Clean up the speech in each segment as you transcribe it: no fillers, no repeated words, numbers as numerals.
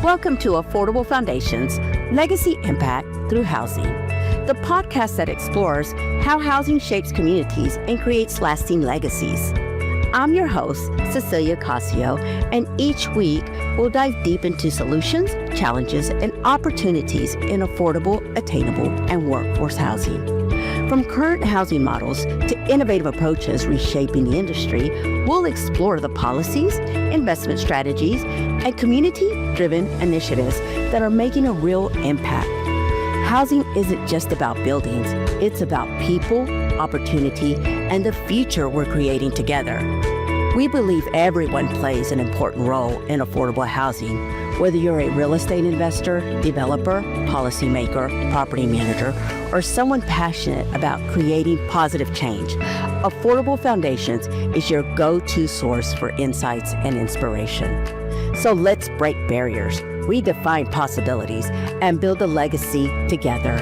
Welcome to Affordable Foundations, Legacy Impact Through Housing, the podcast that explores how housing shapes communities and creates lasting legacies. I'm your host, Cecilia Casio, and each week we'll dive deep into solutions, challenges, and opportunities in affordable, attainable, and workforce housing. From current housing models to innovative approaches reshaping the industry, we'll explore the policies, investment strategies, and community-driven initiatives that are making a real impact. Housing isn't just about buildings, it's about people, opportunity, and the future we're creating together. We believe everyone plays an important role in affordable housing, whether you're a real estate investor, developer, policymaker, property manager, or someone passionate about creating positive change. Affordable Foundations is your go-to source for insights and inspiration. So let's break barriers, redefine possibilities, and build a legacy together.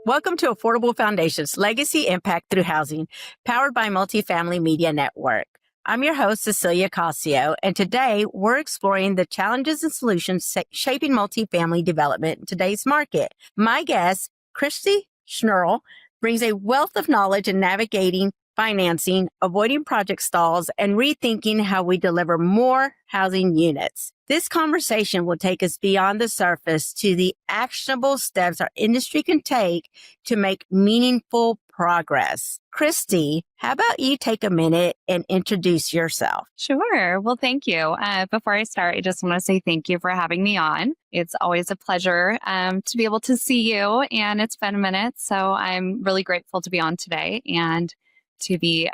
Welcome to Affordable Foundations, Legacy Impact Through Housing, powered by Multifamily Media Network. I'm your host, Cecilia Casio, and today we're exploring the challenges and solutions shaping multifamily development in today's market. My guest, Christy Schnurl, brings a wealth of knowledge in navigating financing, avoiding project stalls, and rethinking how we deliver more housing units. This conversation will take us beyond the surface to the actionable steps our industry can take to make meaningful progress. Christy, how about you take a minute and introduce yourself? Sure. Well, thank you. Before I start, I just want to say thank you for having me on. It's always a pleasure to be able to see you, and it's been a minute. So I'm really grateful to be on today and to be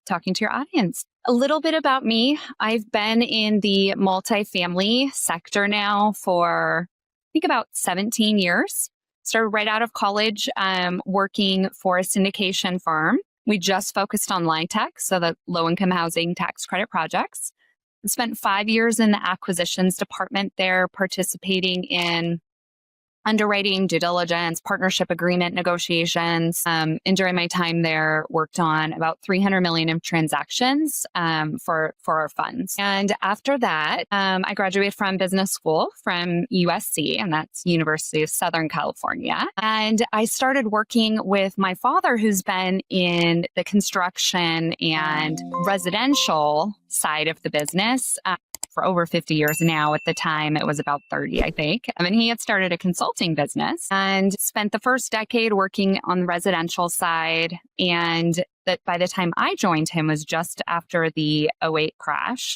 talking to your audience. A little bit about me. I've been in the multifamily sector now for, I think, about 17 years. Started right out of college working for a syndication firm. We just focused on LIHTC, so the low-income housing tax credit projects. Spent 5 years in the acquisitions department there, participating in underwriting, due diligence, partnership agreement negotiations. And during my time there, worked on about $300 million in transactions for our funds. And after that, I graduated from business school from USC, and that's University of Southern California. And I started working with my father, who's been in the construction and residential side of the business for over 50 years now. At the time, it was about 30, I think. I mean, he had started a consulting business and spent the first decade working on the residential side. And that by the time I joined him was just after the '08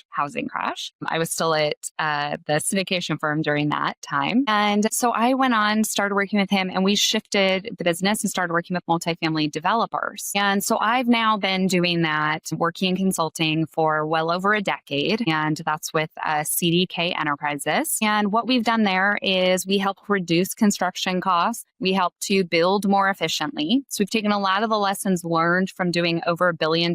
housing crash. I was still at the syndication firm during that time. And so I went on, started working with him, and we shifted the business and started working with multifamily developers. And so I've now been doing that, working in consulting for well over a decade. And that's with CDK Enterprises. And what we've done there is we help reduce construction costs. We help to build more efficiently. So we've taken a lot of the lessons learned from doing over $1 billion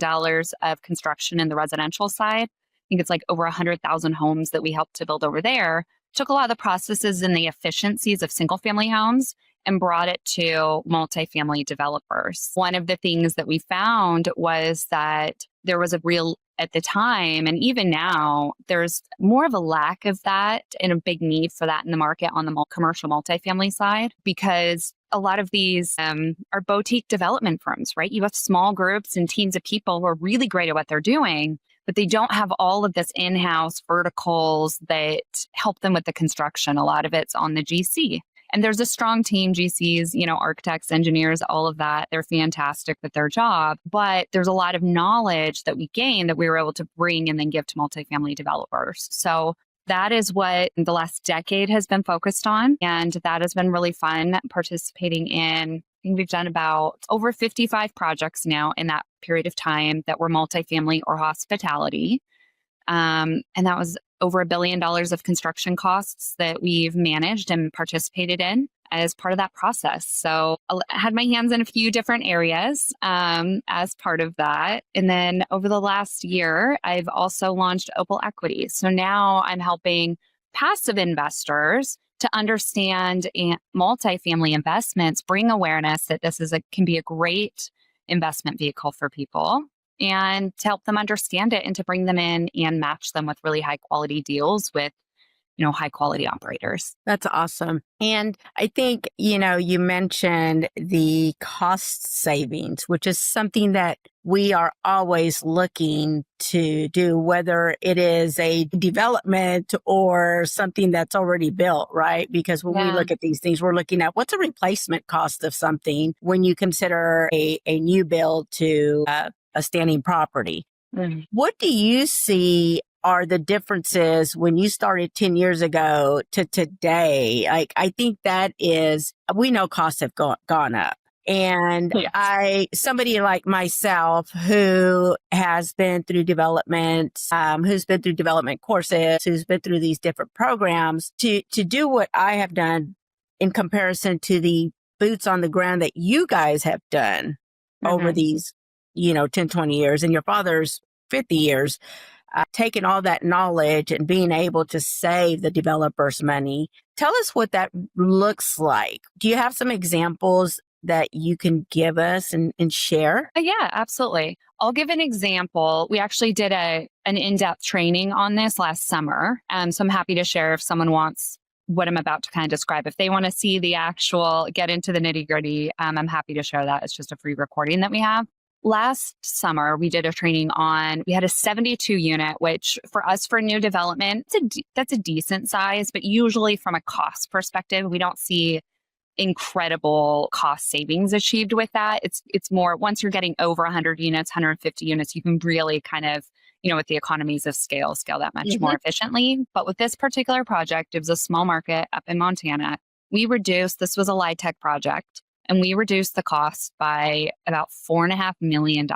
of construction in the residential side. I think it's like over 100,000 homes that we helped to build over there. Took a lot of the processes and the efficiencies of single family homes and brought it to multifamily developers. One of the things that we found was that there was a real, at the time, and even now, there's more of a lack of that and a big need for that in the market on the commercial multifamily side, because a lot of these are boutique development firms, right? You have small groups and teams of people who are really great at what they're doing, but they don't have all of this in-house verticals that help them with the construction. A lot of it's on the GC. And there's a strong team, GCs, architects, engineers, all of that. They're fantastic with their job. But there's a lot of knowledge that we gain that we were able to bring and then give to multifamily developers. So that is what the last decade has been focused on. And that has been really fun participating in. I think we've done about over 55 projects now in that period of time that were multifamily or hospitality. And that was over $1 billion of construction costs that we've managed and participated in as part of that process. So I had my hands in a few different areas as part of that. And then over the last year, I've also launched Opal Equity. So now I'm helping passive investors to understand multifamily investments, bring awareness that this can be a great investment vehicle for people. and to help them understand it and to bring them in and match them with really high quality deals with, high quality operators. That's awesome. And I think, you mentioned the cost savings, which is something that we are always looking to do, whether it is a development or something that's already built, right? Because when we look at these things, we're looking at what's a replacement cost of something when you consider a new build to a standing property. Mm. What do you see are the differences when you started 10 years ago to today? Like, I think that is, we know costs have gone up. And Yes. somebody like myself who has been through development, who's been through development courses, who's been through these different programs, to do what I have done in comparison to the boots on the ground that you guys have done over these, 10, 20 years, and your father's 50 years, taking all that knowledge and being able to save the developer's money. Tell us what that looks like. Do you have some examples that you can give us and share? Yeah, absolutely. I'll give an example. We actually did an in-depth training on this last summer. So I'm happy to share if someone wants what I'm about to kind of describe. If they want to see the actual, get into the nitty gritty, I'm happy to share that. It's just a free recording that we have. Last summer, we did a training we had a 72 unit, which for us for new development, that's a decent size, but usually from a cost perspective, we don't see incredible cost savings achieved with that. It's more once you're getting over 100 units, 150 units, you can really kind of, with the economies of scale that much more efficiently. But with this particular project, it was a small market up in Montana. This was a LIHTC project. And we reduced the cost by about $4.5 million.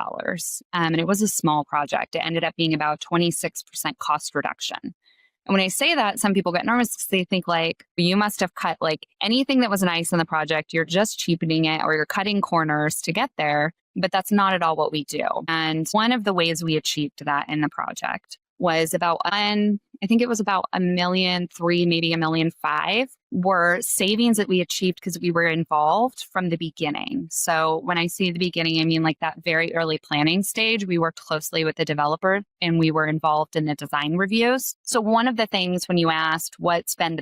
And it was a small project. It ended up being about 26% cost reduction. And when I say that, some people get nervous because they think like, you must have cut like anything that was nice in the project. You're just cheapening it or you're cutting corners to get there. But that's not at all what we do. And one of the ways we achieved that in the project was about I think it was about $1.3 million, maybe $1.5 million were savings that we achieved because we were involved from the beginning. So when I say the beginning, I mean like that very early planning stage, we worked closely with the developer and we were involved in the design reviews. So one of the things when you asked what's been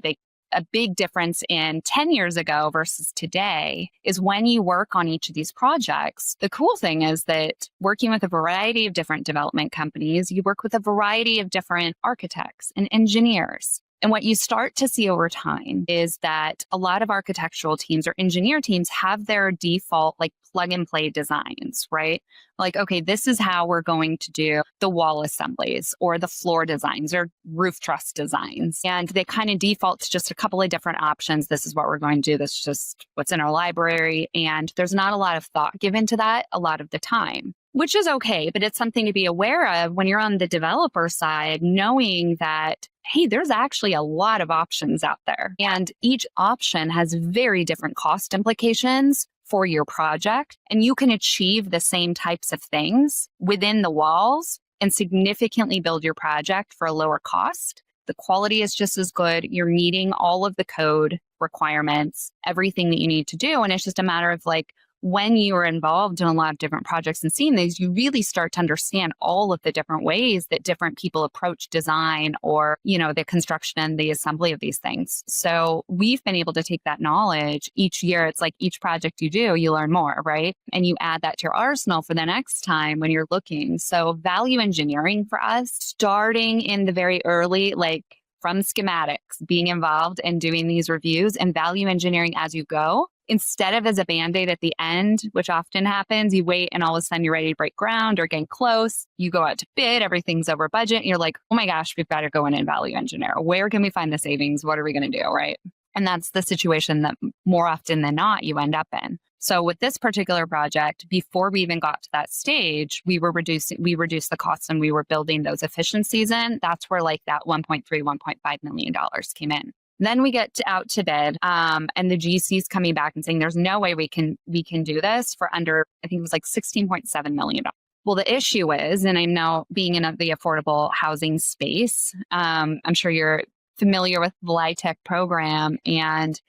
a big difference in 10 years ago versus today is when you work on each of these projects, the cool thing is that working with a variety of different development companies, you work with a variety of different architects and engineers. And what you start to see over time is that a lot of architectural teams or engineer teams have their default like plug and play designs, right? Like, okay, this is how we're going to do the wall assemblies or the floor designs or roof truss designs. And they kind of default to just a couple of different options. This is what we're going to do. This is just what's in our library. And there's not a lot of thought given to that a lot of the time, which is okay, but it's something to be aware of when you're on the developer side, knowing that, hey, there's actually a lot of options out there. And each option has very different cost implications for your project. And you can achieve the same types of things within the walls and significantly build your project for a lower cost. The quality is just as good. You're meeting all of the code requirements, everything that you need to do. And it's just a matter of like, when you are involved in a lot of different projects and seeing these, you really start to understand all of the different ways that different people approach design or, the construction and the assembly of these things. So we've been able to take that knowledge each year. It's like each project you do, you learn more, right? And you add that to your arsenal for the next time when you're looking. So value engineering for us, starting in the very early, like from schematics, being involved and doing these reviews and value engineering as you go. Instead of as a Band-Aid at the end, which often happens, you wait and all of a sudden you're ready to break ground or getting close. You go out to bid, everything's over budget. And you're like, oh my gosh, we've got to go in and value engineer. Where can we find the savings? What are we going to do? Right. And that's the situation that more often than not you end up in. So with this particular project, before we even got to that stage, we reduced the costs and we were building those efficiencies in. That's where like that $1.5 million came in. Then we get out to bid, and the GC's coming back and saying, there's no way we can do this for under, I think it was like $16.7 million. Well, the issue is, and I'm now being in the affordable housing space, I'm sure you're familiar with the LIHTC program, and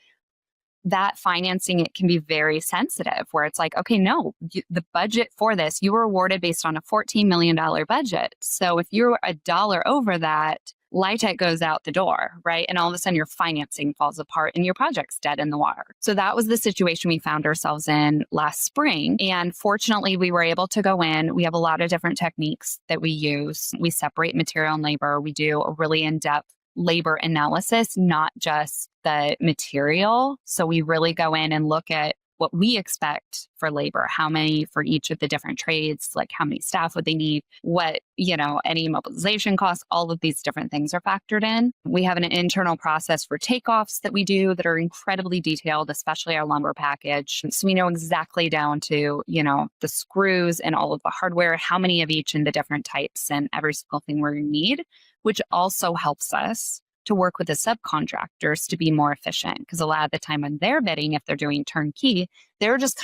that financing, it can be very sensitive where it's like, okay, no, the budget for this, you were awarded based on a $14 million budget. So if you're a dollar over that, LIHTC goes out the door, right? And all of a sudden your financing falls apart and your project's dead in the water. So that was the situation we found ourselves in last spring. And fortunately, we were able to go in. We have a lot of different techniques that we use. We separate material and labor. We do a really in-depth labor analysis, not just the material. So we really go in and look at what we expect for labor, how many for each of the different trades, like how many staff would they need, what, any mobilization costs, all of these different things are factored in. We have an internal process for takeoffs that we do that are incredibly detailed, especially our lumber package. So we know exactly down to, the screws and all of the hardware, how many of each and the different types and every single thing we need, which also helps us to work with the subcontractors to be more efficient. Because a lot of the time when they're bidding, if they're doing turnkey, they're just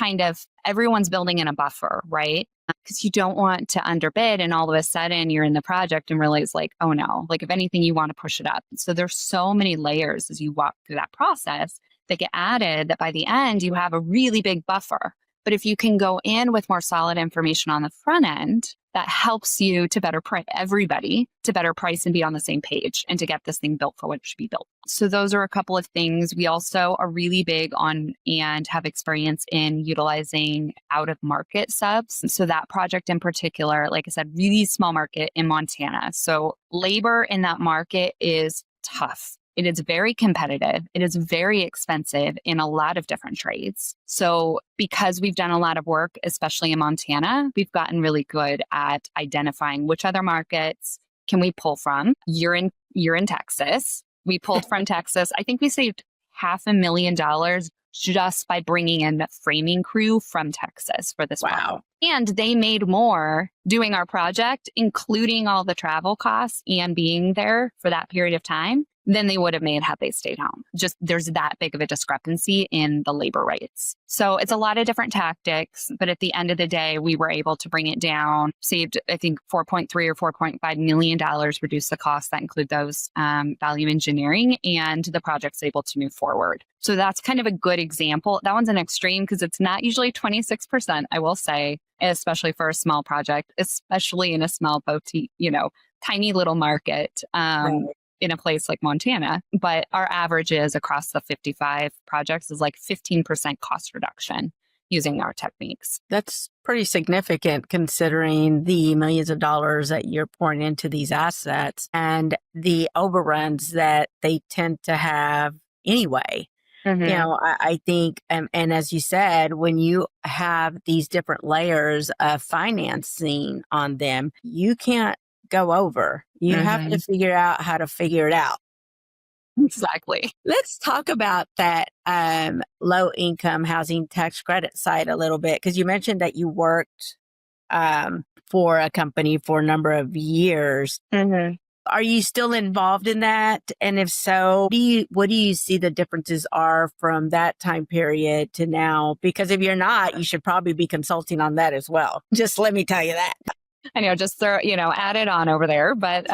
everyone's building in a buffer, right? Because you don't want to underbid and all of a sudden you're in the project and realize like, oh no, like if anything, you want to push it up. So there's so many layers as you walk through that process that get added that by the end, you have a really big buffer. But if you can go in with more solid information on the front end, that helps you to better price everybody to better price and be on the same page and to get this thing built for what it should be built. So those are a couple of things. We also are really big on and have experience in utilizing out of market subs. So that project in particular, like I said, really small market in Montana. So labor in that market is tough. It is very competitive. It is very expensive in a lot of different trades. So because we've done a lot of work, especially in Montana, we've gotten really good at identifying which other markets can we pull from. You're in Texas. We pulled from Texas. I think we saved $500,000 just by bringing in the framing crew from Texas for this project. And they made more doing our project, including all the travel costs and being there for that period of time, than they would have made had they stayed home. Just there's that big of a discrepancy in the labor rates. So it's a lot of different tactics, but at the end of the day, we were able to bring it down, saved, I think, $4.3 or $4.5 million, reduce the costs that include those value engineering, and the project's able to move forward. So that's kind of a good example. That one's an extreme because it's not usually 26%, I will say, especially for a small project, especially in a small boutique, tiny little market. In a place like Montana, but our average is across the 55 projects is like 15% cost reduction using our techniques. That's pretty significant considering the millions of dollars that you're pouring into these assets and the overruns that they tend to have anyway. Mm-hmm. I think, and as you said, when you have these different layers of financing on them, you can't go over. You have to figure out how to figure it out. Exactly. Let's talk about that low income housing tax credit side a little bit, because you mentioned that you worked for a company for a number of years. Mm-hmm. Are you still involved in that? And if so, what do you see the differences are from that time period to now? Because if you're not, you should probably be consulting on that as well. Just let me tell you that. I know, just throw, add it on over there. But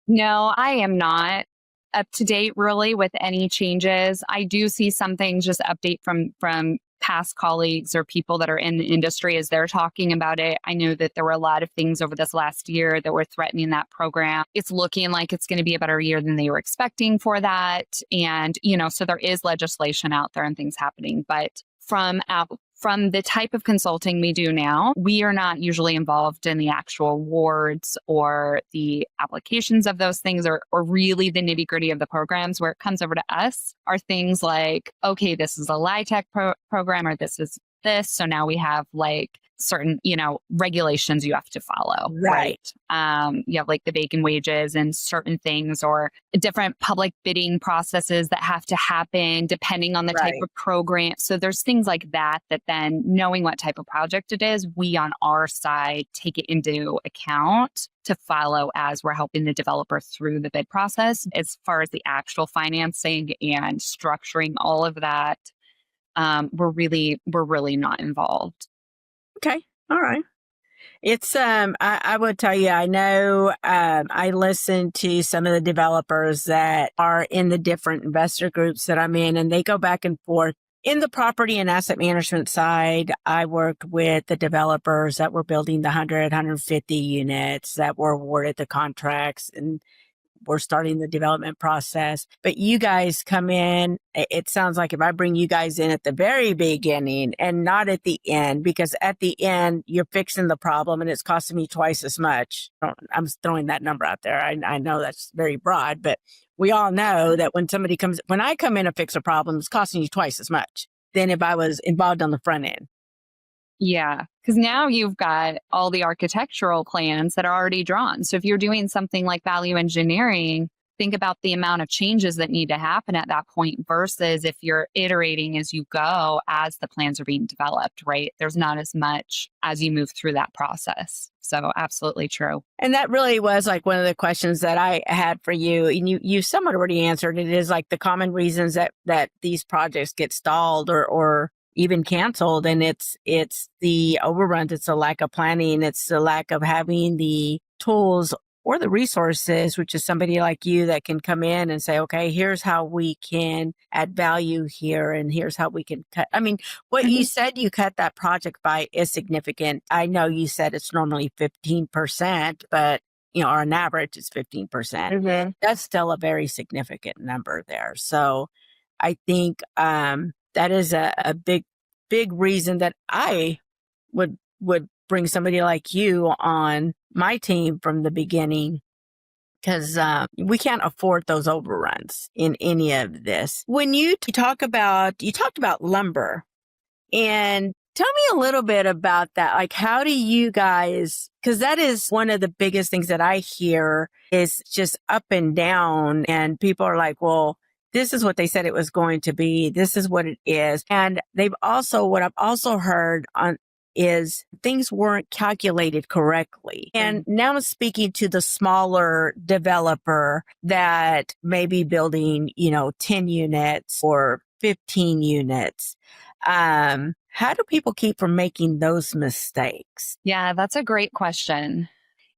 no, I am not up to date really with any changes. I do see some things just update from past colleagues or people that are in the industry as they're talking about it. I know that there were a lot of things over this last year that were threatening that program. It's looking like it's going to be a better year than they were expecting for that. And, so there is legislation out there and things happening. But from the type of consulting we do now, we are not usually involved in the actual awards or the applications of those things or really the nitty gritty of the programs. Where it comes over to us are things like, okay, this is a LIHTC program or this is this. So now we have like certain, regulations you have to follow. Right. You have like the bacon wages and certain things or different public bidding processes that have to happen depending on the type of program. So there's things like that then knowing what type of project it is, we on our side take it into account to follow as we're helping the developer through the bid process. As far as the actual financing and structuring all of that, we're really not involved. Okay. All right. It's, I would tell you, I know, I listen to some of the developers that are in the different investor groups that I'm in, and they go back and forth in the property and asset management side, I worked with the developers that were building the 100, 150 units that were awarded the contracts, and we're starting the development process. But you guys come in, it sounds like if I bring you guys in at the very beginning and not at the end, because at the end, you're fixing the problem and it's costing me twice as much. I'm throwing that number out there. I know that's very broad, but we all know that when I come in and fix a problem, it's costing you twice as much than if I was involved on the front end. Yeah, because now you've got all the architectural plans that are already drawn. So if you're doing something like value engineering, think about the amount of changes that need to happen at that point versus if you're iterating as you go as the plans are being developed, right? There's not as much as you move through that process. So absolutely true. And that really was like one of the questions that I had for you. And you somewhat already answered it, is like the common reasons that these projects get stalled or even canceled. And it's the overruns, it's the lack of planning, it's the lack of having the tools or the resources, which is somebody like you that can come in and say, okay, here's how we can add value here, and here's how we can cut. I mean, what you said you cut that project by is significant. I know you said it's normally 15%, but or on average it's 15%. Mm-hmm. That's still a very significant number there. So I think that is a big reason that I would bring somebody like you on my team from the beginning, because we can't afford those overruns in any of this. When you talked about lumber, and tell me a little bit about that. Like, how do you guys, because that is one of the biggest things that I hear is just up and down, and people are like, well, this is what they said it was going to be. This is what it is. And what I've also heard is things weren't calculated correctly. And now I'm speaking to the smaller developer that may be building, 10 units or 15 units. How do people keep from making those mistakes? Yeah, that's a great question.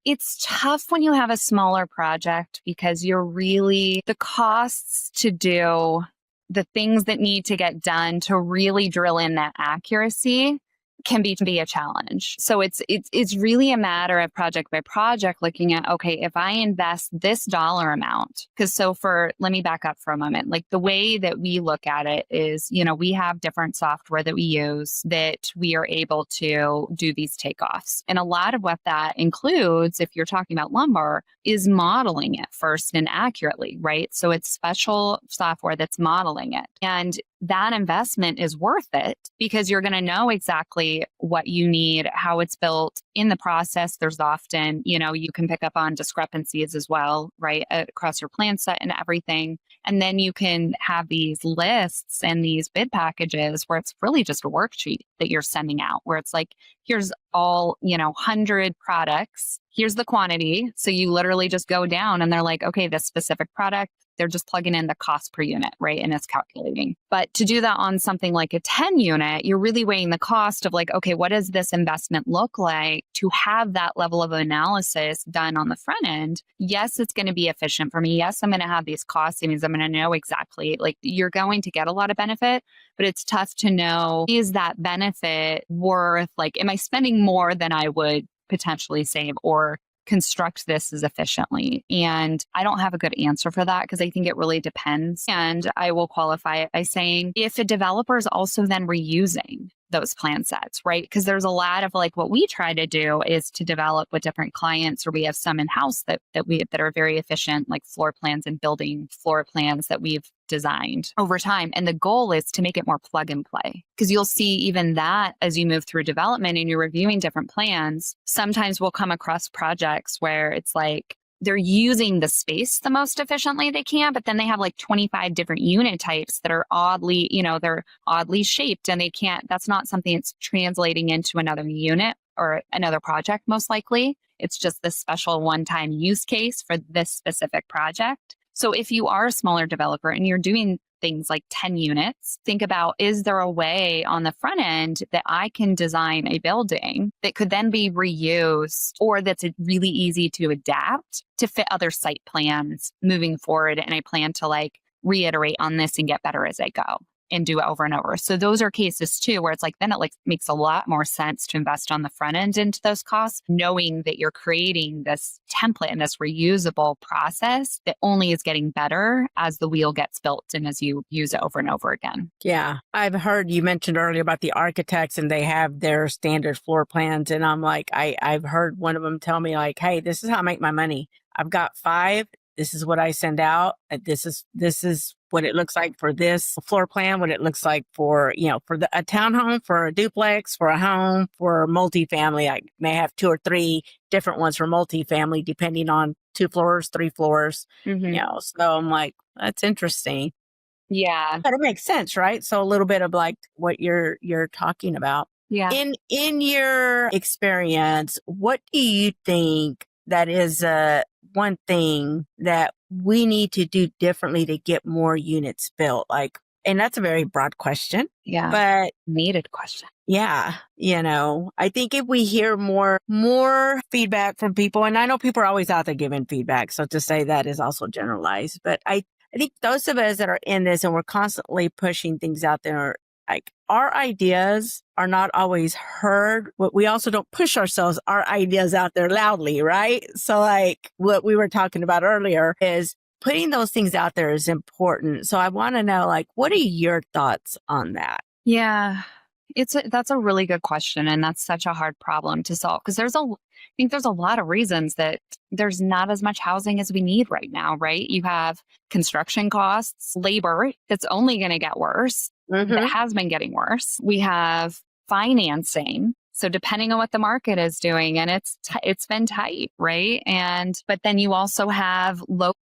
It's tough when you have a smaller project because the costs to do the things that need to get done to really drill in that accuracy can be a challenge. So it's really a matter of project by project looking at, okay, if I invest this dollar amount, let me back up for a moment. Like the way that we look at it is, we have different software that we use that we are able to do these takeoffs. And a lot of what that includes, if you're talking about lumber, is modeling it first and accurately, right? So it's special software that's modeling it. And that investment is worth it because you're going to know exactly what you need, how it's built. In the process, there's often, you can pick up on discrepancies as well, right, across your plan set and everything. And then you can have these lists and these bid packages where it's really just a worksheet that you're sending out, where it's like, here's all, 100 products. Here's the quantity. So you literally just go down and they're like, okay, this specific product, they're just plugging in the cost per unit, right? And it's calculating. But to do that on something like a 10 unit, you're really weighing the cost of like, okay, what does this investment look like to have that level of analysis done on the front end? Yes, it's going to be efficient for me. Yes, I'm going to have these cost savings. I'm going to know exactly, like you're going to get a lot of benefit, but it's tough to know, is that benefit worth, like, am I spending more than I would potentially save or construct this as efficiently? And I don't have a good answer for that because I think it really depends. And I will qualify it by saying if a developer is also then reusing those plan sets, right? Because there's a lot of like what we try to do is to develop with different clients, or we have some in-house that are very efficient, like floor plans and building floor plans that we've designed over time. And the goal is to make it more plug and play, because you'll see even that as you move through development and you're reviewing different plans, sometimes we'll come across projects where it's like they're using the space the most efficiently they can, but then they have like 25 different unit types that are oddly, they're oddly shaped, and that's not something that's translating into another unit or another project, most likely. It's just this special one-time use case for this specific project. So if you are a smaller developer and you're doing things like 10 units, think about, is there a way on the front end that I can design a building that could then be reused, or that's really easy to adapt to fit other site plans moving forward? And I plan to like reiterate on this and get better as I go. and do it over and over. So those are cases too, where it's like, then it like makes a lot more sense to invest on the front end into those costs, knowing that you're creating this template and this reusable process that only is getting better as the wheel gets built and as you use it over and over again. Yeah. I've heard you mentioned earlier about the architects and they have their standard floor plans. And I'm like, I've heard one of them tell me like, hey, this is how I make my money. I've got 5. This is what I send out. This is what it looks like for this floor plan, what it looks like for, for a townhome, for a duplex, for a home, for multifamily. I may have 2 or 3 different ones for multifamily, depending on 2 floors, 3 floors, so I'm like, that's interesting. Yeah. But it makes sense, right? So a little bit of like what you're talking about. Yeah. In your experience, what do you think that is one thing that we need to do differently to get more units built? Like, and that's a very broad question. Yeah. But needed question. Yeah. I think if we hear more feedback from people, and I know people are always out there giving feedback. So to say that is also generalized, but I think those of us that are in this and we're constantly pushing things out there, like our ideas are not always heard. But we also don't push our ideas out there loudly, right? So like what we were talking about earlier is putting those things out there is important. So I want to know, like, what are your thoughts on that? Yeah, that's a really good question. And that's such a hard problem to solve because I think there's a lot of reasons that there's not as much housing as we need right now, right? You have construction costs, labor that's only going to get worse. That has been getting worse. We have financing. So depending on what the market is doing, and it's been tight, right? But then you also have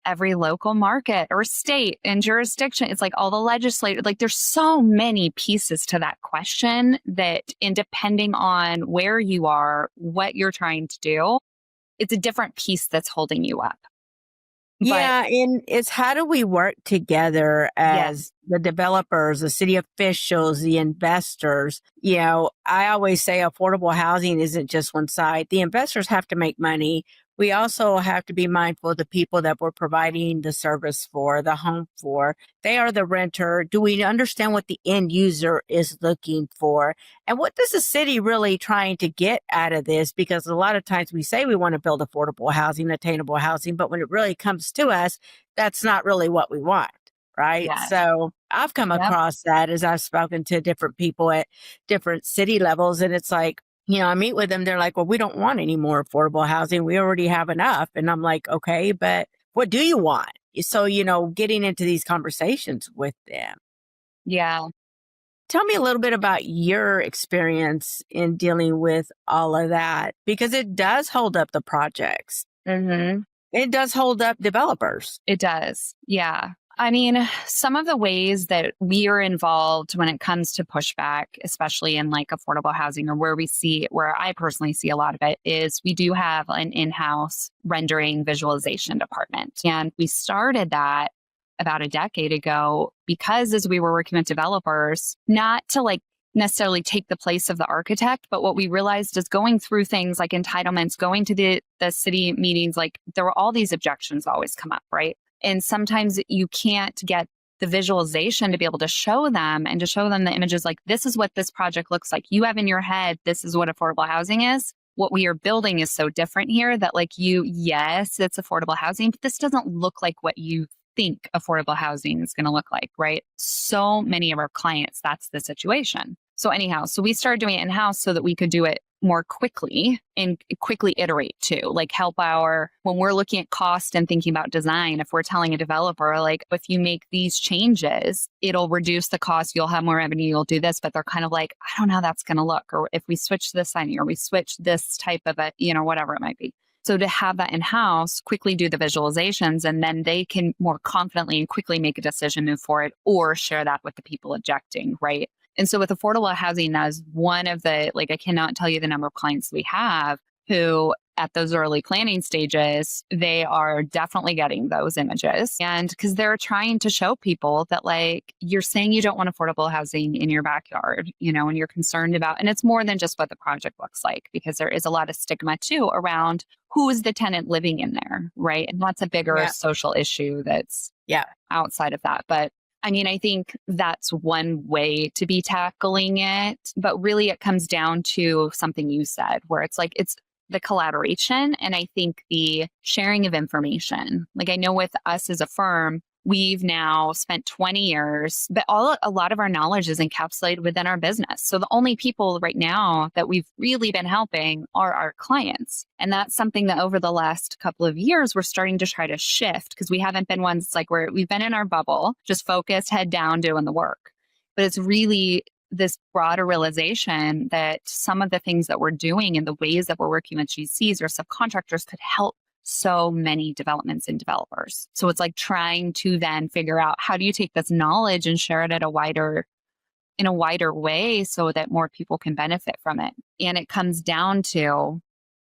every local market or state and jurisdiction. It's like all the legislators, like there's so many pieces to that question and depending on where you are, what you're trying to do, it's a different piece that's holding you up. Yeah, and it's how do we work together as the developers, the city officials, the investors? I always say affordable housing isn't just one side. The investors have to make money. We also have to be mindful of the people that we're providing the service for, the home for. They are the renter. Do we understand what the end user is looking for? And what does the city really trying to get out of this? Because a lot of times we say we want to build affordable housing, attainable housing, but when it really comes to us, that's not really what we want, right? Yes. So I've come across that as I've spoken to different people at different city levels, and it's like, I meet with them. They're like, well, we don't want any more affordable housing. We already have enough. And I'm like, okay, but what do you want? So, getting into these conversations with them. Yeah. Tell me a little bit about your experience in dealing with all of that, because it does hold up the projects. It does hold up developers. It does. Yeah. I mean, some of the ways that we are involved when it comes to pushback, especially in like affordable housing or where I personally see a lot of it is we do have an in-house rendering visualization department. And we started that about a decade ago because as we were working with developers, not to like necessarily take the place of the architect, but what we realized is going through things like entitlements, going to the city meetings, like there were all these objections always come up, right? And sometimes you can't get the visualization to be able to show them and to show them the images like, this is what this project looks like. You have in your head, this is what affordable housing is. What we are building is so different here that like yes, it's affordable housing, but this doesn't look like what you think affordable housing is going to look like, right? So many of our clients, that's the situation. So anyhow, we started doing it in-house so that we could do it more quickly and quickly iterate too, like when we're looking at cost and thinking about design, if we're telling a developer, like, if you make these changes, it'll reduce the cost, you'll have more revenue, you'll do this, but they're kind of like, I don't know how that's going to look. Or if we switch this signing or we switch this type of whatever it might be. So to have that in-house, quickly do the visualizations, and then they can more confidently and quickly make a decision, move forward, or share that with the people objecting, right? And so with affordable housing, that is one of the, like, I cannot tell you the number of clients we have who at those early planning stages, they are definitely getting those images. And because they're trying to show people that, like, you're saying you don't want affordable housing in your backyard, and you're concerned about, and it's more than just what the project looks like, because there is a lot of stigma too around who is the tenant living in there, right? And that's a bigger social issue that's outside of that. But I mean, I think that's one way to be tackling it, but really it comes down to something you said, where it's like, it's the collaboration. And I think the sharing of information. Like I know with us as a firm, we've now spent 20 years, but a lot of our knowledge is encapsulated within our business. So the only people right now that we've really been helping are our clients. And that's something that over the last couple of years, we're starting to try to shift because we haven't been ones like where we've been in our bubble, just focused, head down, doing the work. But it's really this broader realization that some of the things that we're doing and the ways that we're working with GCs or subcontractors could help so many developments and developers. So it's like trying to then figure out how do you take this knowledge and share it in a wider way so that more people can benefit from it. And it comes down to,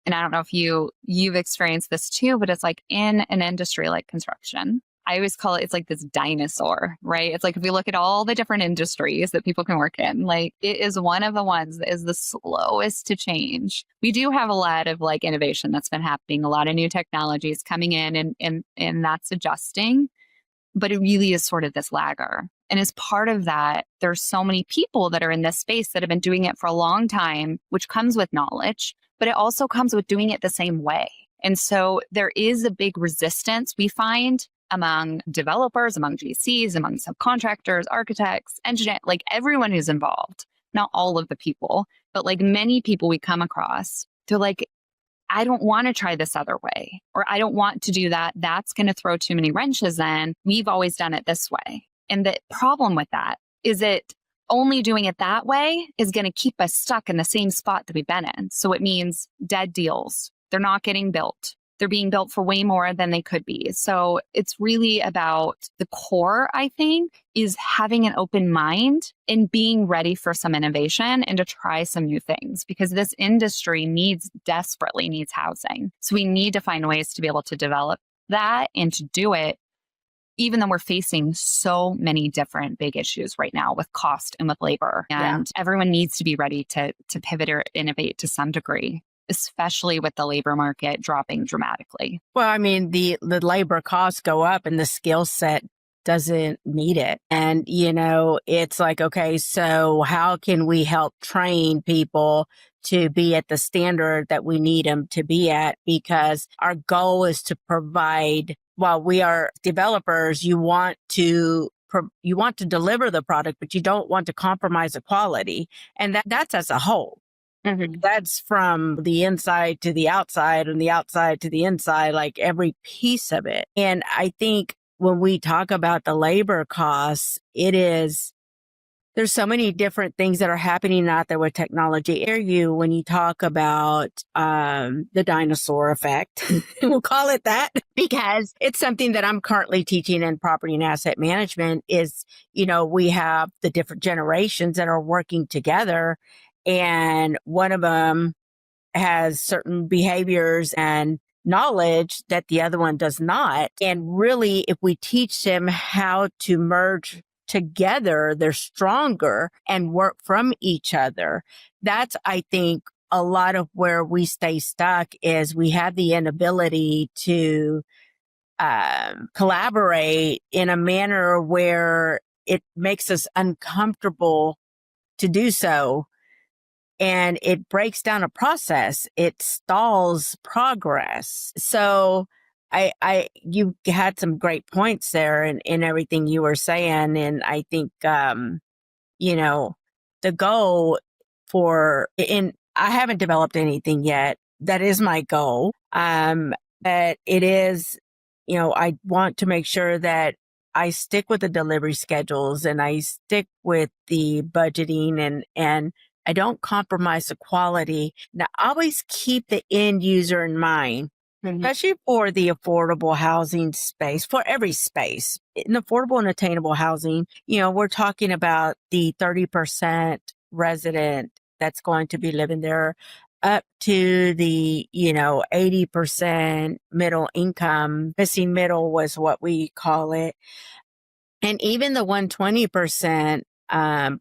and I don't know if you've experienced this too, but it's like in an industry like construction, I always call it's like this dinosaur, right? It's like if you look at all the different industries that people can work in, like it is one of the ones that is the slowest to change. We do have a lot of like innovation that's been happening, a lot of new technologies coming in and that's adjusting, but it really is sort of this lagger. And as part of that, there's so many people that are in this space that have been doing it for a long time, which comes with knowledge, but it also comes with doing it the same way. And so there is a big resistance we find among developers, among GCs, among subcontractors, architects, engineers, like everyone who's involved, not all of the people, but like many people we come across, they're like, I don't want to try this other way, or I don't want to do that. That's going to throw too many wrenches in. We've always done it this way. And the problem with that is that only doing it that way is going to keep us stuck in the same spot that we've been in. So it means dead deals. They're not getting built. They're being built for way more than they could be. So it's really about the core, I think, is having an open mind and being ready for some innovation and to try some new things because this industry desperately needs housing. So we need to find ways to be able to develop that and to do it, even though we're facing so many different big issues right now with cost and with labor. And everyone needs to be ready to pivot or innovate to some degree, especially with the labor market dropping dramatically. Well, I mean, the labor costs go up and the skill set doesn't meet it. And, it's like, okay, so how can we help train people to be at the standard that we need them to be at? Because our goal is to provide, while we are developers, you want to deliver the product, but you don't want to compromise the quality. And that's as a whole. Mm-hmm. That's from the inside to the outside and the outside to the inside, like every piece of it. And I think when we talk about the labor costs, there's so many different things that are happening out there with technology. When you talk about the dinosaur effect, we'll call it that, because it's something that I'm currently teaching in property and asset management is, we have the different generations that are working together. And one of them has certain behaviors and knowledge that the other one does not. And really, if we teach them how to merge together, they're stronger and work from each other. That's, I think, a lot of where we stay stuck is we have the inability to collaborate in a manner where it makes us uncomfortable to do so. And it breaks down a process. It stalls progress. So you had some great points there in everything you were saying. And I think, the goal I haven't developed anything yet. That is my goal. But it is, I want to make sure that I stick with the delivery schedules and I stick with the budgeting and I don't compromise the quality. Now, always keep the end user in mind, especially for the affordable housing space, for every space. In affordable and attainable housing, we're talking about the 30% resident that's going to be living there up to the, 80% middle income. Missing middle was what we call it. And even the 120%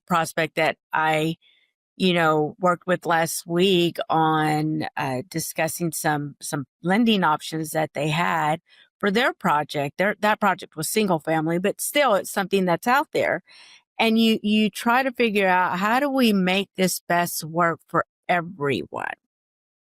prospect that I worked with last week on discussing some lending options that they had for their project. That project was single family, but still it's something that's out there. And you try to figure out, how do we make this best work for everyone?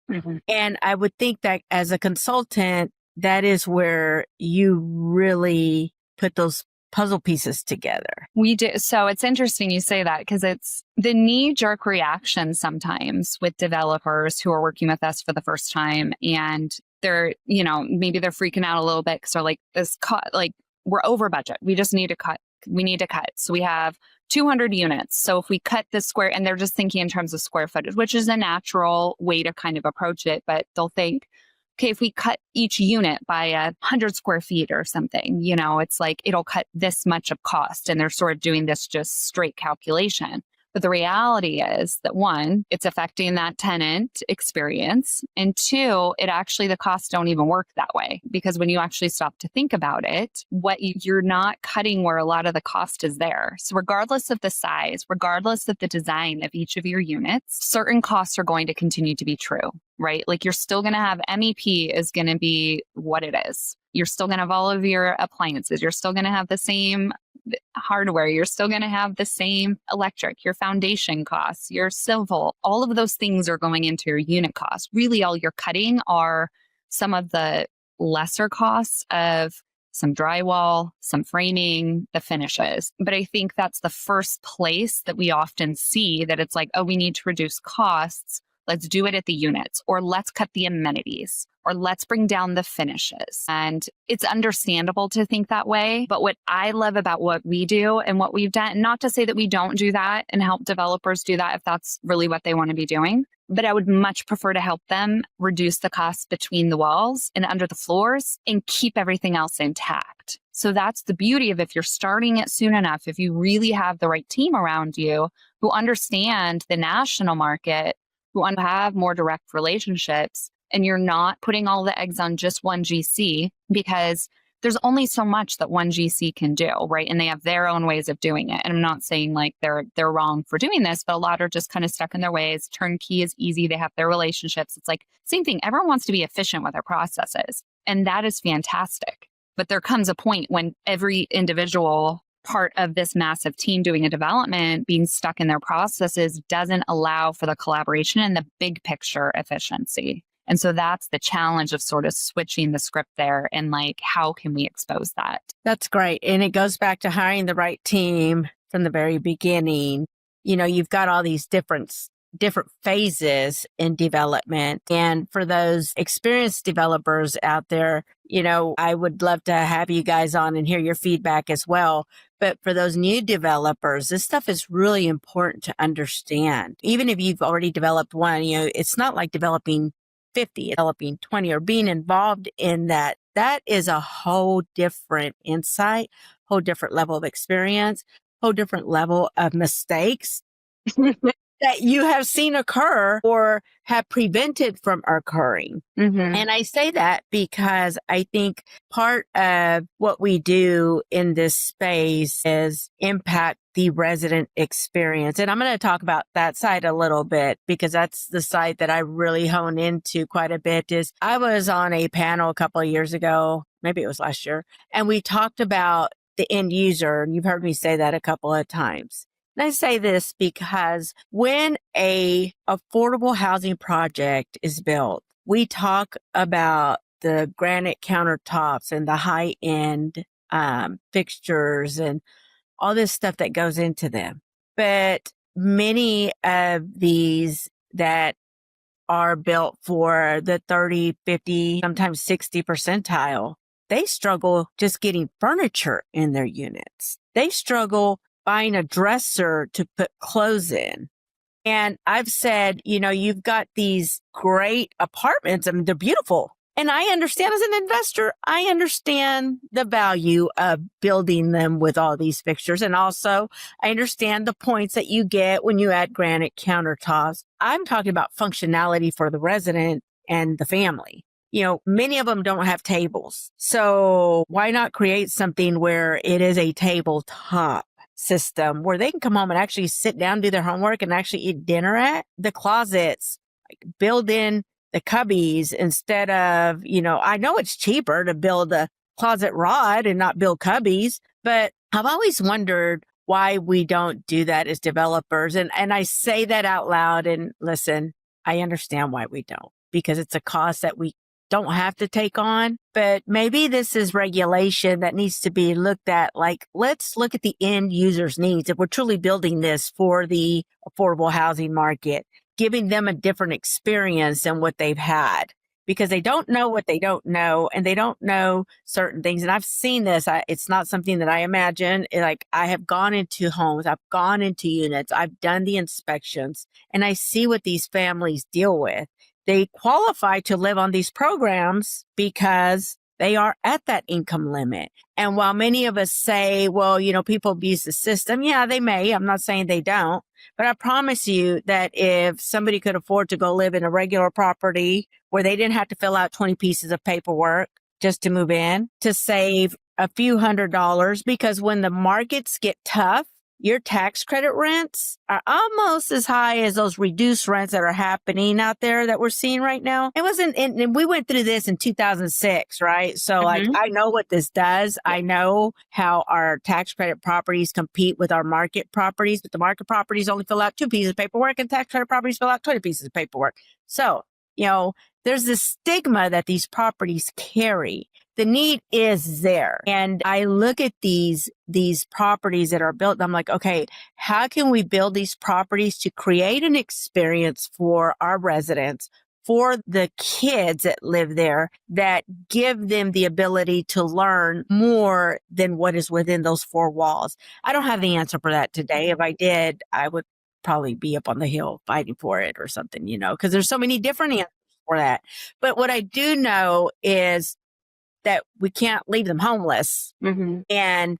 Mm-hmm. And I would think that as a consultant, that is where you really put those puzzle pieces together. We do. So it's interesting you say that, because it's the knee-jerk reaction sometimes with developers who are working with us for the first time, and they're, maybe they're freaking out a little bit because they're like, we're over budget. We just need to cut. We need to cut. So we have 200 units. So if we cut the square, and they're just thinking in terms of square footage, which is a natural way to kind of approach it, but they'll think, okay, if we cut each unit by 100 square feet or something, it's like, it'll cut this much of cost. And they're sort of doing this just straight calculation. But the reality is that, one, it's affecting that tenant experience. And two, the costs don't even work that way, because when you actually stop to think about it, you're not cutting where a lot of the cost is there. So regardless of the size, regardless of the design of each of your units, certain costs are going to continue to be true, right? Like, you're still going to have MEP is going to be what it is. You're still going to have all of your appliances. You're still going to have the same hardware. You're still going to have the same electric, your foundation costs, your civil, all of those things are going into your unit cost. Really, all you're cutting are some of the lesser costs of some drywall, some framing, the finishes. But I think that's the first place that we often see that it's like, oh, we need to reduce costs. Let's do it at the units, or let's cut the amenities, or let's bring down the finishes. And it's understandable to think that way. But what I love about what we do and what we've done, not to say that we don't do that and help developers do that if that's really what they want to be doing, but I would much prefer to help them reduce the costs between the walls and under the floors and keep everything else intact. So that's the beauty of, if you're starting it soon enough, if you really have the right team around you who understand the national market, who have more direct relationships, and you're not putting all the eggs on just one GC, because there's only so much that one GC can do, right? And they have their own ways of doing it. And I'm not saying like they're wrong for doing this, but a lot are just kind of stuck in their ways. Turnkey is easy. They have their relationships. It's like same thing. Everyone wants to be efficient with their processes, and that is fantastic. But there comes a point when every individual part of this massive team doing a development being stuck in their processes doesn't allow for the collaboration and the big picture efficiency. And so that's the challenge of sort of switching the script there, and like, how can we expose that? That's great. And it goes back to hiring the right team from the very beginning. You've got all these different phases in development. And for those experienced developers out there, I would love to have you guys on and hear your feedback as well. But for those new developers, this stuff is really important to understand. Even if you've already developed one, it's not like developing 50, developing 20, or being involved in that. That is a whole different insight, whole different level of experience, whole different level of mistakes that you have seen occur or have prevented from occurring. Mm-hmm. And I say that because I think part of what we do in this space is impact the resident experience. And I'm going to talk about that side a little bit, because that's the side that I really hone into quite a bit. Is I was on a panel a couple of years ago, maybe it was last year, and we talked about the end user. And you've heard me say that a couple of times. And I say this because when a affordable housing project is built, we talk about the granite countertops and the high-end fixtures and all this stuff that goes into them. But many of these that are built for the 30, 50, sometimes 60 percentile, they struggle just getting furniture in their units. They struggle buying a dresser to put clothes in. And I've said, you've got these great apartments. I mean, they're beautiful. And I understand, as an investor, I understand the value of building them with all these fixtures. And also, I understand the points that you get when you add granite countertops. I'm talking about functionality for the resident and the family. Many of them don't have tables. So why not create something where it is a tabletop system where they can come home and actually sit down, do their homework, and actually eat dinner at? The closets, like built-in the cubbies instead of, I know it's cheaper to build a closet rod and not build cubbies, but I've always wondered why we don't do that as developers. And I say that out loud, and listen, I understand why we don't, because it's a cost that we don't have to take on. But maybe this is regulation that needs to be looked at. Like, let's look at the end user's needs. If we're truly building this for the affordable housing market, giving them a different experience than what they've had, because they don't know what they don't know, and they don't know certain things. And I've seen this. It's not something that I imagine. Like, I have gone into homes, I've gone into units, I've done the inspections, and I see what these families deal with. They qualify to live on these programs because they are at that income limit. And while many of us say, well, people abuse the system, yeah, they may. I'm not saying they don't. But I promise you that if somebody could afford to go live in a regular property where they didn't have to fill out 20 pieces of paperwork just to move in, to save a few $100s, because when the markets get tough, your tax credit rents are almost as high as those reduced rents that are happening out there that we're seeing right now. It wasn't, and we went through this in 2006, right? So like, I know what this does. I know how our tax credit properties compete with our market properties, but the market properties only fill out 2 pieces of paperwork, and tax credit properties fill out 20 pieces of paperwork. So, there's this stigma that these properties carry. The need is there. And I look at these properties that are built, and I'm like, okay, how can we build these properties to create an experience for our residents, for the kids that live there, that give them the ability to learn more than what is within those 4 walls? I don't have the answer for that today. If I did, I would probably be up on the hill fighting for it or something, because there's so many different answers for that. But what I do know is that we can't leave them homeless. And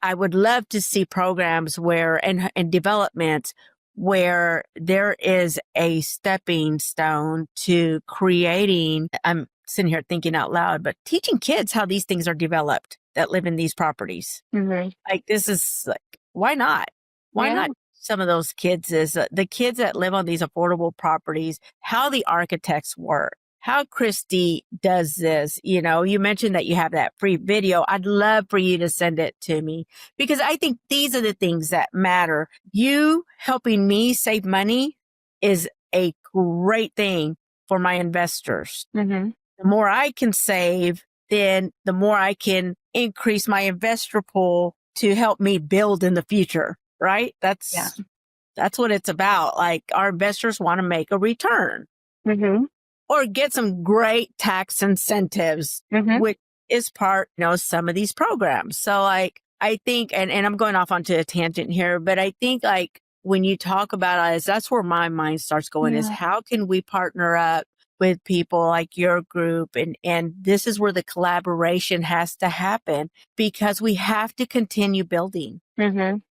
I would love to see programs where, and development where there is a stepping stone to creating, I'm sitting here thinking out loud, but teaching kids how these things are developed that live in these properties. Like, this is like, why not? Why not? Some of those kids is the kids that live on these affordable properties, how the architects work, how Christy does this. You mentioned that you have that free video. I'd love for you to send it to me, because I think these are the things that matter. You helping me save money is a great thing for my investors. The more I can save, then the more I can increase my investor pool to help me build in the future. Right? That's what it's about. Like, our investors want to make a return or get some great tax incentives, which is part, some of these programs. So like, I think, and I'm going off onto a tangent here, but I think like when you talk about us, that's where my mind starts going is how can we partner up with people like your group? And this is where the collaboration has to happen, because we have to continue building.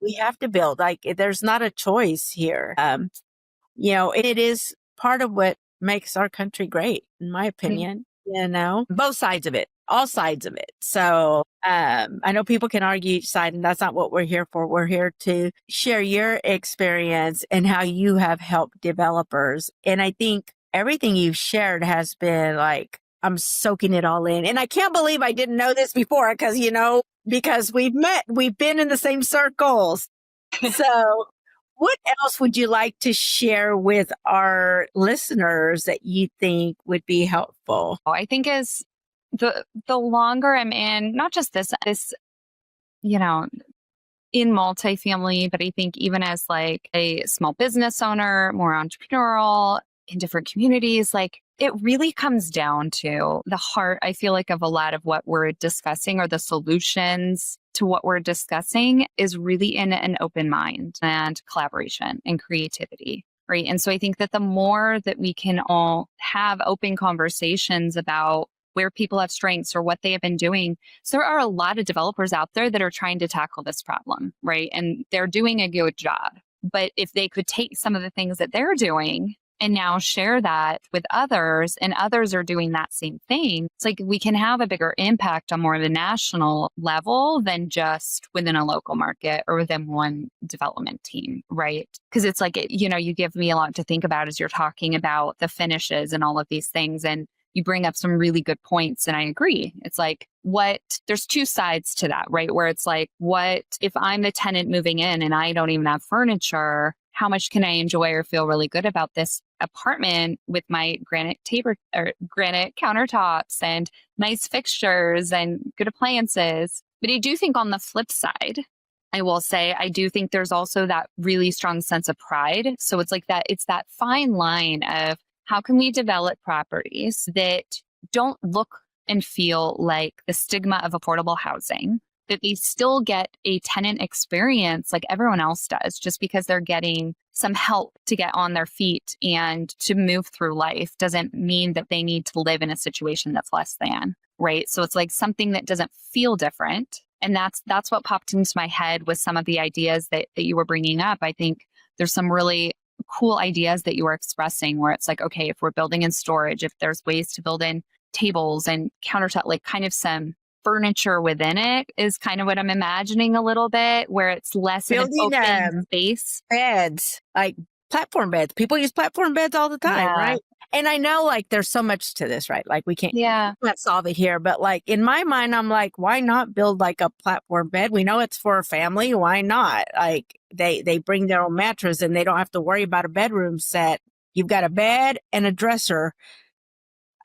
We have to build. Like, there's not a choice here. It is part of what makes our country great, in my opinion. Both sides of it, all sides of it. So I know people can argue each side, and that's not what we're here for. We're here to share your experience and how you have helped developers. And I think everything you've shared has been like, I'm soaking it all in. And I can't believe I didn't know this before, because we've met, we've been in the same circles. So what else would you like to share with our listeners that you think would be helpful? I think as the longer I'm in, not just this, in multifamily, but I think even as like a small business owner, more entrepreneurial in different communities, like, it really comes down to the heart, I feel like, of a lot of what we're discussing, or the solutions to what we're discussing, is really in an open mind and collaboration and creativity, right? And so I think that the more that we can all have open conversations about where people have strengths or what they have been doing. So there are a lot of developers out there that are trying to tackle this problem, right? And they're doing a good job. But if they could take some of the things that they're doing and now share that with others, and others are doing that same thing, it's like we can have a bigger impact on more of the national level than just within a local market or within one development team, right? Because it's like, you give me a lot to think about as you're talking about the finishes and all of these things. And you bring up some really good points. And I agree. It's like, there's two sides to that, right? Where it's like, what if I'm the tenant moving in and I don't even have furniture? How much can I enjoy or feel really good about this apartment with my granite countertops and nice fixtures and good appliances? But I do think on the flip side, I will say, I do think there's also that really strong sense of pride. So it's like it's that fine line of how can we develop properties that don't look and feel like the stigma of affordable housing, that they still get a tenant experience like everyone else does, just because they're getting some help to get on their feet and to move through life doesn't mean that they need to live in a situation that's less than, right? So it's like something that doesn't feel different. And that's what popped into my head with some of the ideas that you were bringing up. I think there's some really cool ideas that you were expressing where it's like, okay, if we're building in storage, if there's ways to build in tables and countertop, like kind of some furniture within it is kind of what I'm imagining a little bit, where it's less Building of an open space. Beds, like platform beds. People use platform beds all the time, right? And I know like there's so much to this, right? Like we can't solve it here. But like in my mind, I'm like, why not build like a platform bed? We know it's for a family. Why not? Like they bring their own mattress and they don't have to worry about a bedroom set. You've got a bed and a dresser.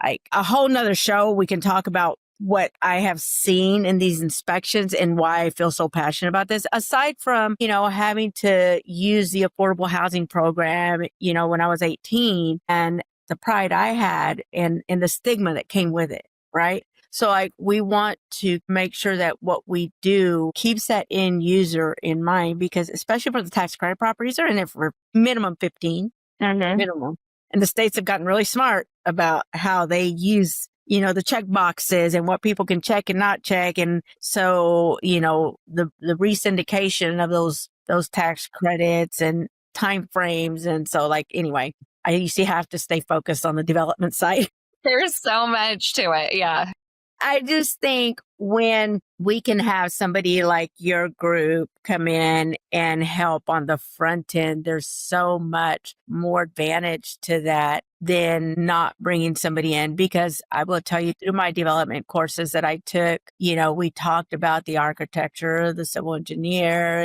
Like a whole nother show, we can talk about what I have seen in these inspections and why I feel so passionate about this. Aside from, having to use the affordable housing program, when I was 18 and the pride I had and the stigma that came with it, right? So like we want to make sure that what we do keeps that end user in mind, because especially for the tax credit properties, they're in it for minimum 15, minimum. And the states have gotten really smart about how they use, the check boxes and what people can check and not check. And so, the re-syndication of those tax credits and time frames. And so like, anyway, I usually have to stay focused on the development side. There's so much to it. Yeah. I just think when we can have somebody like your group come in and help on the front end, there's so much more advantage to that than not bringing somebody in. Because I will tell you, through my development courses that I took, we talked about the architecture, the civil engineer,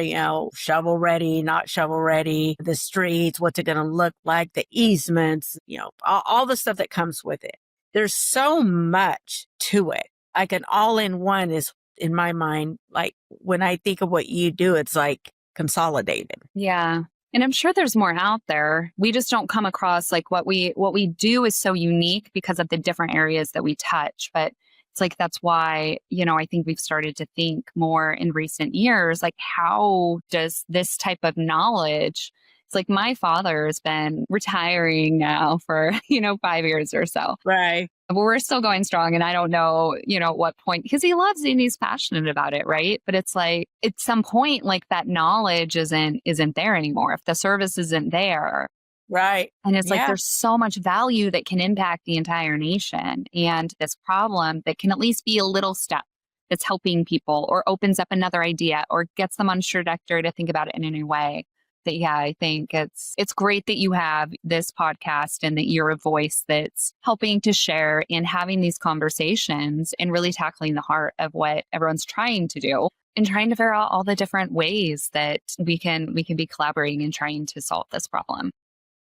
shovel ready, not shovel ready, the streets, what's it going to look like, the easements, all the stuff that comes with it. There's so much to it. Like an all-in-one is, in my mind, like when I think of what you do, it's like consolidated. Yeah. And I'm sure there's more out there. We just don't come across like what we do is so unique because of the different areas that we touch. But it's like, that's why, I think we've started to think more in recent years, like how does this type of knowledge, it's like my father has been retiring now for, 5 years or so. Right. But we're still going strong. And I don't know, at what point, because he loves it and he's passionate about it. Right. But it's like at some point, like that knowledge isn't there anymore. If the service isn't there. Right. And it's like, there's so much value that can impact the entire nation. And this problem that can at least be a little step that's helping people or opens up another idea or gets them on a trajectory to think about it in a new way. That, I think it's great that you have this podcast and that you're a voice that's helping to share and having these conversations and really tackling the heart of what everyone's trying to do and trying to figure out all the different ways that we can be collaborating and trying to solve this problem.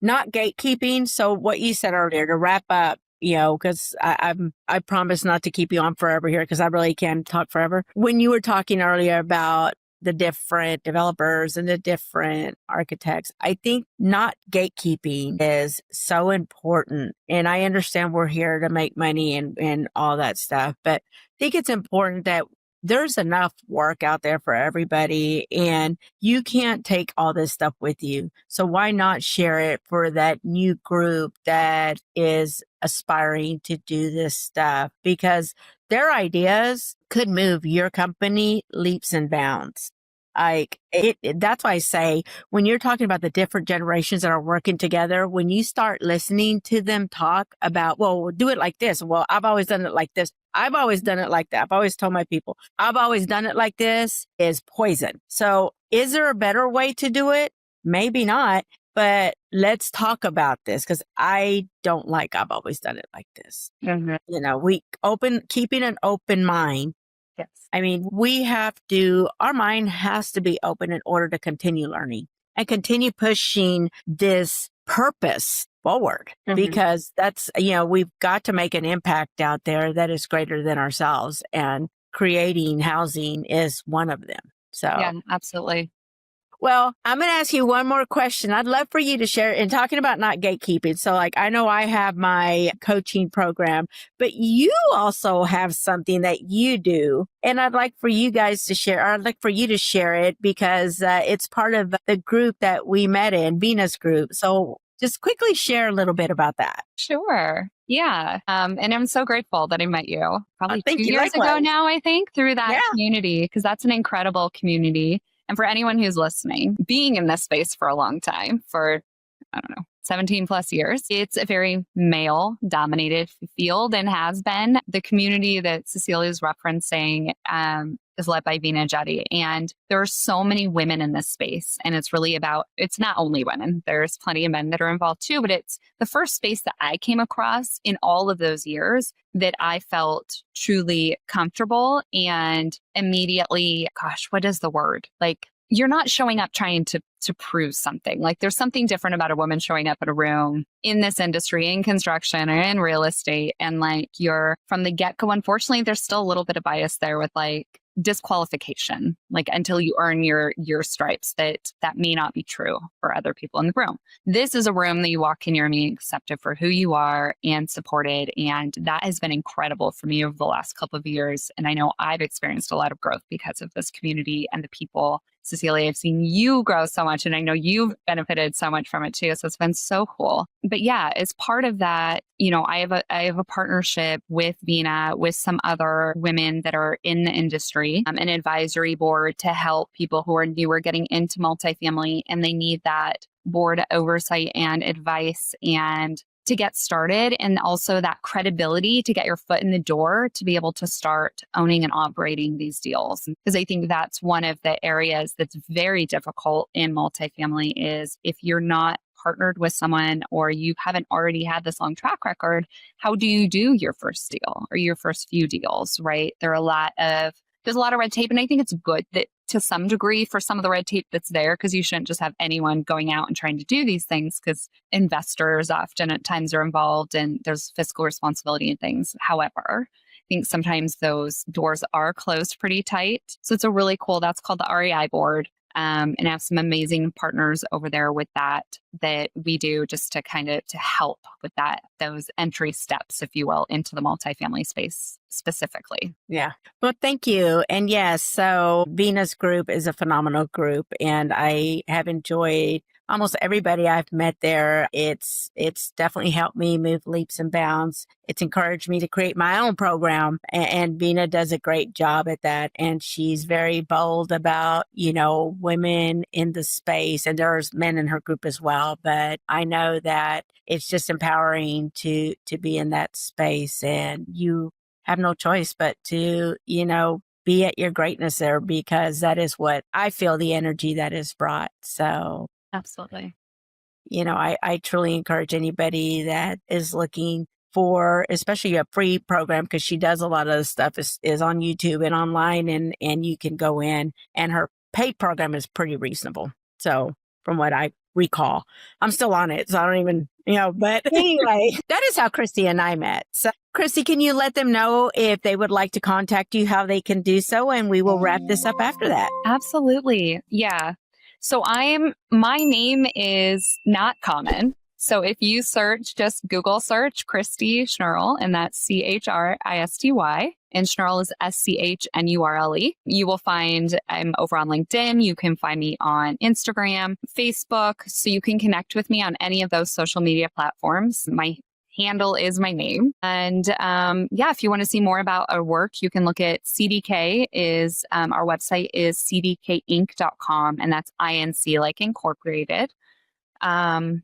Not gatekeeping. So what you said earlier, to wrap up, because I promise not to keep you on forever here because I really can talk forever. When you were talking earlier about the different developers and the different architects, I think not gatekeeping is so important. And I understand we're here to make money and all that stuff, but I think it's important that there's enough work out there for everybody and you can't take all this stuff with you. So why not share it for that new group that is aspiring to do this stuff? Because their ideas could move your company leaps and bounds. That's why I say when you're talking about the different generations that are working together, when you start listening to them talk about, well, we'll do it like this. Well, I've always done it like this. I've always done it like that. I've always told my people, I've always done it like this is poison. So is there a better way to do it? Maybe not, but let's talk about this because I don't like I've always done it like this. Mm-hmm. You know, keeping an open mind. Yes. I mean, our mind has to be open in order to continue learning and continue pushing this purpose forward because that's, we've got to make an impact out there that is greater than ourselves, and creating housing is one of them. So, yeah, absolutely. Well, I'm going to ask you one more question. I'd love for you to share in talking about not gatekeeping. So I know I have my coaching program, but you also have something that you do. And I'd like for you guys to share, or I'd like for you to share it because it's part of the group that we met in, Venus group. So just quickly share a little bit about that. Sure. Yeah. And I'm so grateful that I met you probably 2 years ago likewise. now, I think, through that community, because that's an incredible community. And for anyone who's listening, being in this space for a long time, for, 17 plus years, it's a very male dominated field and has been. The community that Cecilia is referencing is led by Vina Jetty. And there are so many women in this space. And it's not only women. There's plenty of men that are involved too, but it's the first space that I came across in all of those years that I felt truly comfortable and immediately, what is the word? You're not showing up trying to prove something. There's something different about a woman showing up at a room in this industry, in construction or in real estate. And you're from the get-go, unfortunately, there's still a little bit of bias there with disqualification, until you earn your stripes, that may not be true for other people in the room. This is a room that you walk in, you're being accepted for who you are and supported. And that has been incredible for me over the last couple of years. And I know I've experienced a lot of growth because of this community and the people. Cecilia, I've seen you grow so much, and I know you've benefited so much from it too. So it's been so cool. But yeah, as part of that, I have a partnership with Vina, with some other women that are in the industry, an advisory board to help people who are newer getting into multifamily, and they need that board oversight and advice and to get started, and also that credibility to get your foot in the door to be able to start owning and operating these deals. Because I think that's one of the areas that's very difficult in multifamily is if you're not partnered with someone or you haven't already had this long track record, how do you do your first deal or your first few deals, right? There's a lot of red tape, and I think it's good that to some degree for some of the red tape that's there, because you shouldn't just have anyone going out and trying to do these things, because investors often at times are involved and there's fiscal responsibility and things. However, I think sometimes those doors are closed pretty tight. So it's that's called the REI board. And I have some amazing partners over there with that we do just to to help with those entry steps, if you will, into the multifamily space specifically. Yeah. Well, thank you. And yes, so Venus group is a phenomenal group, and I have enjoyed almost everybody I've met there. It's definitely helped me move leaps and bounds. It's encouraged me to create my own program, and Vina does a great job at that. And she's very bold about, women in the space, and there's men in her group as well. But I know that it's just empowering to be in that space, and you have no choice but to, be at your greatness there, because that is what I feel the energy that is brought. So absolutely. I truly encourage anybody that is looking for, especially a free program, because she does a lot of the stuff is on YouTube and online, and you can go in, and her paid program is pretty reasonable. So from what I recall, I'm still on it, so I don't even, but anyway, that is how Christy and I met. So Christy, can you let them know if they would like to contact you, how they can do so? And we will wrap this up after that. Absolutely. Yeah. So my name is not common. So if you just Google search Christy Schnurl, and that's Christy, and Schnurl is Schnurle. You will find I'm over on LinkedIn. You can find me on Instagram, Facebook. So you can connect with me on any of those social media platforms. My handle is my name. And if you want to see more about our work, you can look at CDK. Our website is cdkinc.com, and that's INC like incorporated. The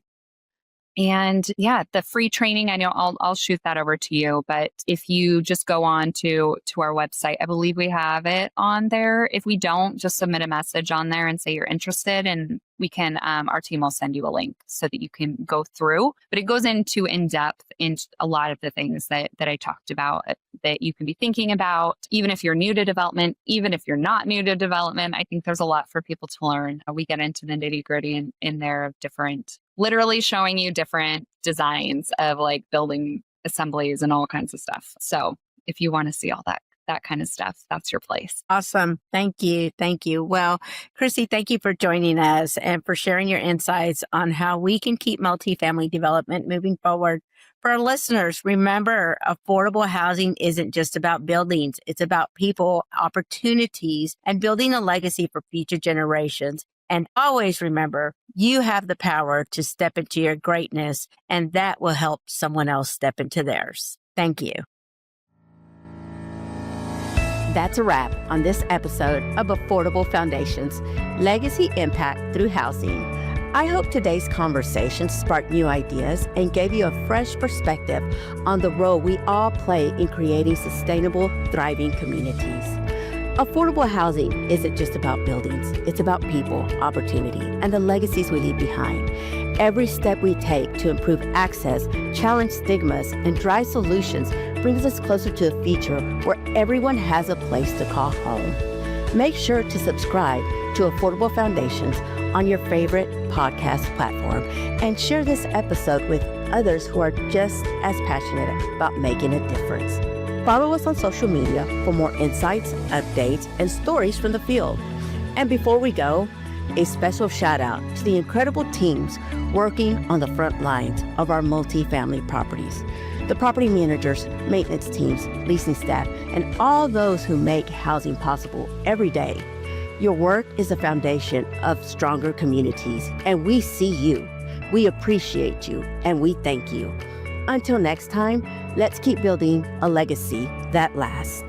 free training, I know I'll shoot that over to you. But if you just go on to our website, I believe we have it on there. If we don't, just submit a message on there and say you're interested, and we can, our team will send you a link so that you can go through. But it goes into in-depth into a lot of the things that I talked about that you can be thinking about, even if you're new to development, even if you're not new to development. I think there's a lot for people to learn. We get into the nitty-gritty in there of different, literally showing you different designs of like building assemblies and all kinds of stuff. So if you want to see all that kind of stuff, that's your place. Awesome. Thank you. Thank you. Well, Christy, thank you for joining us and for sharing your insights on how we can keep multifamily development moving forward. For our listeners, remember, affordable housing isn't just about buildings. It's about people, opportunities, and building a legacy for future generations. And always remember, you have the power to step into your greatness, and that will help someone else step into theirs. Thank you. That's a wrap on this episode of Affordable Foundations, Legacy Impact Through Housing. I hope today's conversation sparked new ideas and gave you a fresh perspective on the role we all play in creating sustainable, thriving communities. Affordable housing isn't just about buildings. It's about people, opportunity, and the legacies we leave behind. Every step we take to improve access, challenge stigmas, and drive solutions brings us closer to a future where everyone has a place to call home. Make sure to subscribe to Affordable Foundations on your favorite podcast platform and share this episode with others who are just as passionate about making a difference. Follow us on social media for more insights, updates, and stories from the field. And before we go, a special shout out to the incredible teams working on the front lines of our multifamily properties. The property managers, maintenance teams, leasing staff, and all those who make housing possible every day. Your work is the foundation of stronger communities, and we see you. We appreciate you, and we thank you. Until next time, let's keep building a legacy that lasts.